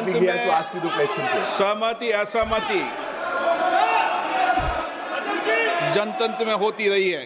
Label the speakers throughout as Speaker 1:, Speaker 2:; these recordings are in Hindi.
Speaker 1: I'll be here to ask you the question first.
Speaker 2: सहमति असहमति जनतंत्र में होती रही है।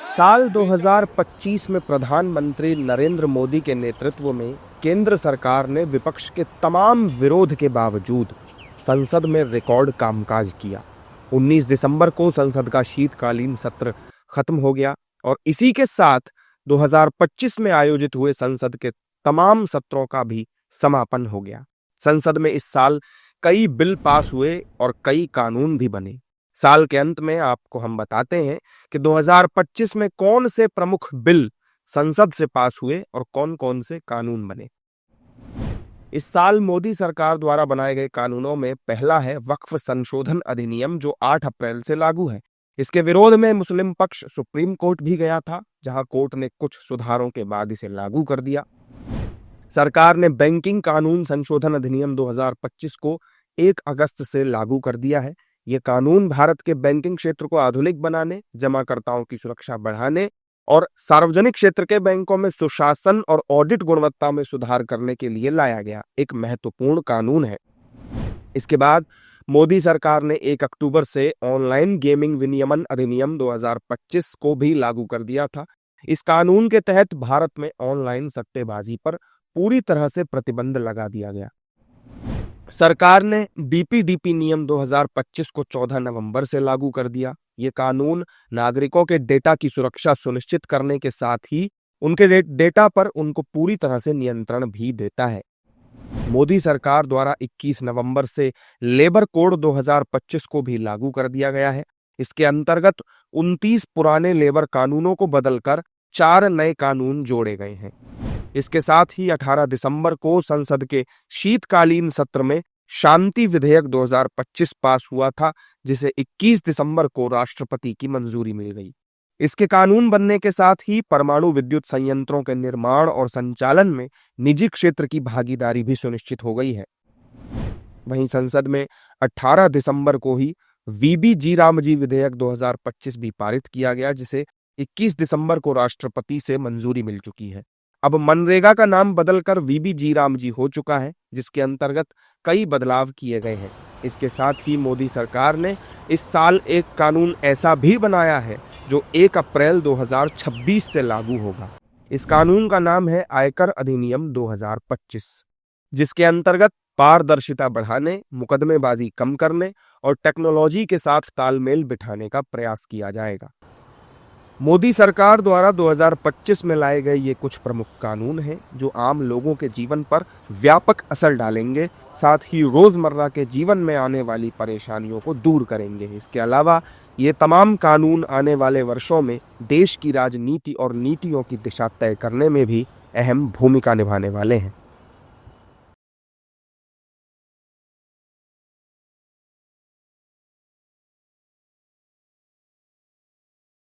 Speaker 3: साल 2025 में प्रधानमंत्री नरेंद्र मोदी के नेतृत्व में केंद्र सरकार ने विपक्ष के तमाम विरोध के बावजूद संसद में रिकॉर्ड कामकाज किया। 19 दिसंबर को संसद का शीतकालीन सत्र खत्म हो गया और इसी के साथ 2025 में आयोजित हुए संसद के तमाम सत्रों का भी समापन हो गया। संसद में इस साल कई बिल पास हुए और कई कानून भी बने। साल के अंत में आपको हम बताते हैं कि 2025 में कौन से प्रमुख बिल संसद से पास हुए और कौन कौन से कानून बने। इस साल मोदी सरकार द्वारा बनाए गए कानूनों में पहला है वक्फ संशोधन अधिनियम, जो 8 अप्रैल से लागू है। इसके विरोध में मुस्लिम पक्ष सुप्रीम कोर्ट भी गया था, जहां कोर्ट ने कुछ सुधारों के बाद इसे लागू कर दिया। सरकार ने बैंकिंग कानून संशोधन अधिनियम 2025 को 1 अगस्त से लागू कर दिया है। ये कानून भारत के बैंकिंग क्षेत्र को आधुनिक बनाने, जमाकर्ताओं की सुरक्षा बढ़ाने और सार्वजनिक क्षेत्र के बैंकों में सुशासन और ऑडिट गुणवत्ता में सुधार करने के लिए लाया गया एक महत्वपूर्ण कानून है। इसके बाद मोदी सरकार ने 1 अक्टूबर से ऑनलाइन गेमिंग विनियमन अधिनियम 2025 को भी लागू कर दिया था। इस कानून के तहत भारत में ऑनलाइन सट्टेबाजी पर पूरी तरह से प्रतिबंध लगा दिया गया। सरकार ने डीपीडीपी नियम 2025 को 14 नवंबर से लागू कर दिया। ये कानून नागरिकों के डेटा की सुरक्षा सुनिश्चित करने के साथ ही उनके डेटा पर उनको पूरी तरह से नियंत्रण भी देता है। मोदी सरकार द्वारा 21 नवंबर से लेबर कोड 2025 को भी लागू कर दिया गया है। इसके अंतर्गत 29 पुराने लेबर कानूनों को बदलकर 4 नए कानून जोड़े गए हैं। इसके साथ ही 18 दिसंबर को संसद के शीतकालीन सत्र में शांति विधेयक 2025 पास हुआ था, जिसे 21 दिसंबर को राष्ट्रपति की मंजूरी मिल गई। इसके कानून बनने के साथ ही परमाणु विद्युत संयंत्रों के निर्माण और संचालन में निजी क्षेत्र की भागीदारी भी सुनिश्चित हो गई है। वहीं संसद में 18 दिसंबर को ही वीबी जी रामजी विधेयक 2025 भी पारित किया गया, जिसे 21 दिसंबर को राष्ट्रपति से मंजूरी मिल चुकी है। अब मनरेगा का नाम बदलकर वीबी जी रामजी हो चुका है, जिसके अंतर्गत कई बदलाव किए गए हैं। इसके साथ ही मोदी सरकार ने इस साल एक कानून ऐसा भी बनाया है जो 1 अप्रैल 2026 से लागू होगा। इस कानून का नाम है आयकर अधिनियम 2025, जिसके अंतर्गत पारदर्शिता बढ़ाने, मुकदमेबाजी कम करने और टेक्नोलॉजी के साथ तालमेल बिठाने का प्रयास किया जाएगा। मोदी सरकार द्वारा 2025 में लाए गए ये कुछ प्रमुख कानून हैं जो आम लोगों के जीवन पर व्यापक असर डालेंगे, साथ ही रोजमर्रा के जीवन में आने वाली परेशानियों को दूर करेंगे। इसके अलावा ये तमाम कानून आने वाले वर्षों में देश की राजनीति और नीतियों की दिशा तय करने में भी अहम भूमिका निभाने वाले हैं।